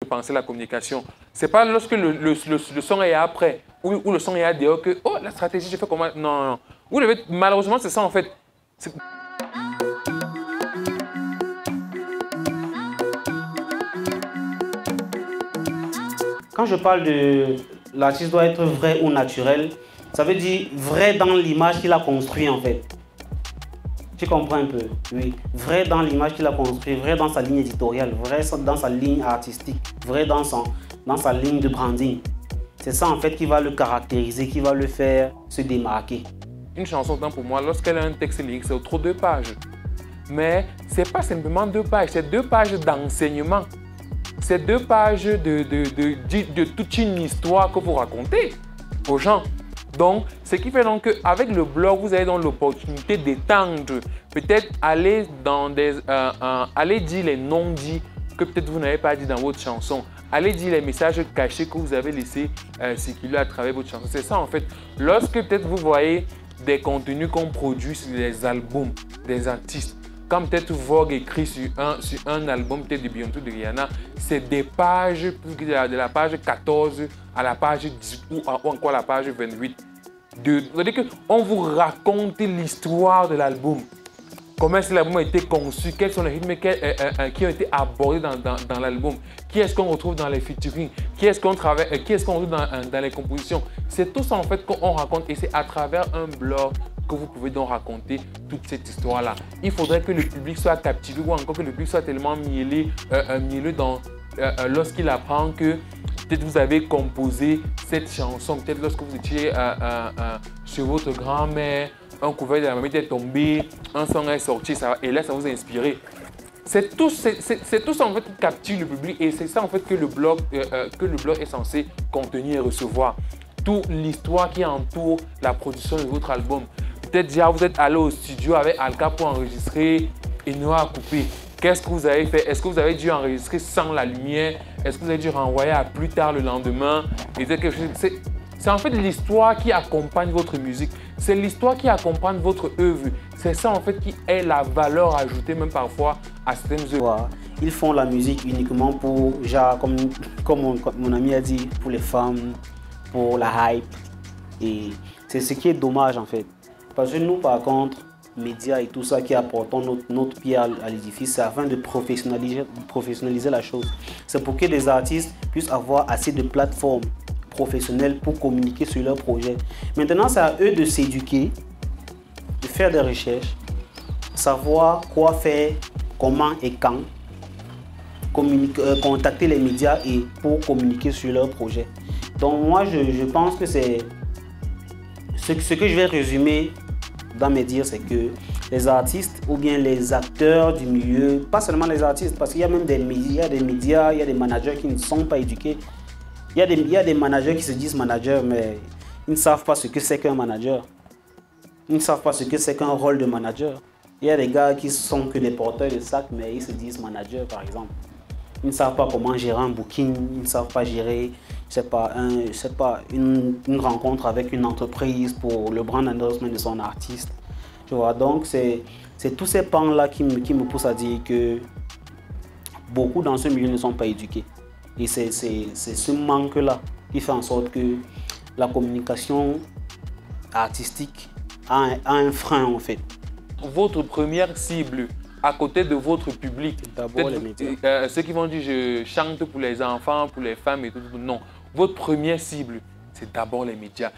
penser la communication. C'est pas lorsque le son est après ou le son est à dehors que oh la stratégie je fais comment. Non, non. Vous devez, malheureusement c'est ça en fait. Quand je parle de l'artiste doit être vrai ou naturel, ça veut dire vrai dans l'image qu'il a construit en fait. Tu comprends un peu? Oui. Vrai dans l'image qu'il a construit, vrai dans sa ligne éditoriale, vrai dans sa ligne artistique, vrai dans sa ligne de branding. C'est ça en fait qui va le caractériser, qui va le faire se démarquer. Une chanson, pour moi, lorsqu'elle a un texte lyrique, c'est autour de 2 pages. Mais ce n'est pas simplement 2 pages, c'est 2 pages d'enseignement. C'est 2 pages de toute une histoire que vous racontez aux gens. Donc, ce qui fait donc qu'avec le blog, vous avez donc l'opportunité d'étendre, peut-être aller dire les non-dits que peut-être vous n'avez pas dit dans votre chanson. Allez dire les messages cachés que vous avez laissés circuler à travers votre chanson. C'est ça en fait. Lorsque peut-être vous voyez des contenus qu'on produit sur les albums des artistes, comme peut-être Vogue écrit sur un album peut-être de Beyoncé, de Rihanna, c'est des pages, de la page 14 à la page 10 ou encore la page 28. C'est-à-dire qu'on vous raconte l'histoire de l'album. Comment est-ce que l'album a été conçu, quels sont les rythmes qui ont été abordés dans l'album, qui est-ce qu'on retrouve dans les featuring, qui est-ce qu'on retrouve dans les compositions. C'est tout ça en fait qu'on raconte et c'est à travers un blog que vous pouvez donc raconter toute cette histoire-là. Il faudrait que le public soit captivé ou encore que le public soit tellement mielleux lorsqu'il apprend que peut-être vous avez composé cette chanson, peut-être lorsque vous étiez chez votre grand-mère, un couvert de la mamie est tombé, un son est sorti et là ça vous a inspiré. C'est tout ça en fait qui capture le public et c'est ça en fait que le blog est censé contenir et recevoir. Toute l'histoire qui entoure la production de votre album. Peut-être déjà vous êtes allé au studio avec Alka pour enregistrer et Noah a coupé. Qu'est-ce que vous avez fait? Est-ce que vous avez dû enregistrer sans la lumière? Est-ce que vous avez dû renvoyer à plus tard le lendemain? C'est en fait l'histoire qui accompagne votre musique. C'est l'histoire qui accompagne votre œuvre. C'est ça en fait qui est la valeur ajoutée même parfois à certaines œuvres. Ils font la musique uniquement pour, genre, comme mon ami a dit, pour les femmes, pour la hype. Et c'est ce qui est dommage en fait. Parce que nous par contre, médias et tout ça qui apportons notre pierre à l'édifice, c'est afin de professionnaliser la chose. C'est pour que les artistes puissent avoir assez de plateformes professionnels pour communiquer sur leur projet. Maintenant, c'est à eux de s'éduquer, de faire des recherches, savoir quoi faire, comment et quand, contacter les médias et pour communiquer sur leur projet. Donc moi, je pense que c'est ce que je vais résumer dans mes dires, c'est que les artistes ou bien les acteurs du milieu, pas seulement les artistes, parce qu'il y a même des médias, il y a des managers qui ne sont pas éduqués. Il y a des managers qui se disent managers, mais ils ne savent pas ce que c'est qu'un manager. Ils ne savent pas ce que c'est qu'un rôle de manager. Il y a des gars qui sont que des porteurs de sacs, mais ils se disent managers, par exemple. Ils ne savent pas comment gérer un booking, ils ne savent pas gérer, une rencontre avec une entreprise pour le brand endorsement de son artiste. Tu vois, donc c'est tous ces pans-là qui me poussent à dire que beaucoup dans ce milieu ne sont pas éduqués. Et c'est ce manque-là qui fait en sorte que la communication artistique a un frein en fait. Votre première cible à côté de votre public, d'abord les médias. Ceux qui vont dire je chante pour les enfants, pour les femmes et tout, non. Votre première cible, c'est d'abord les médias.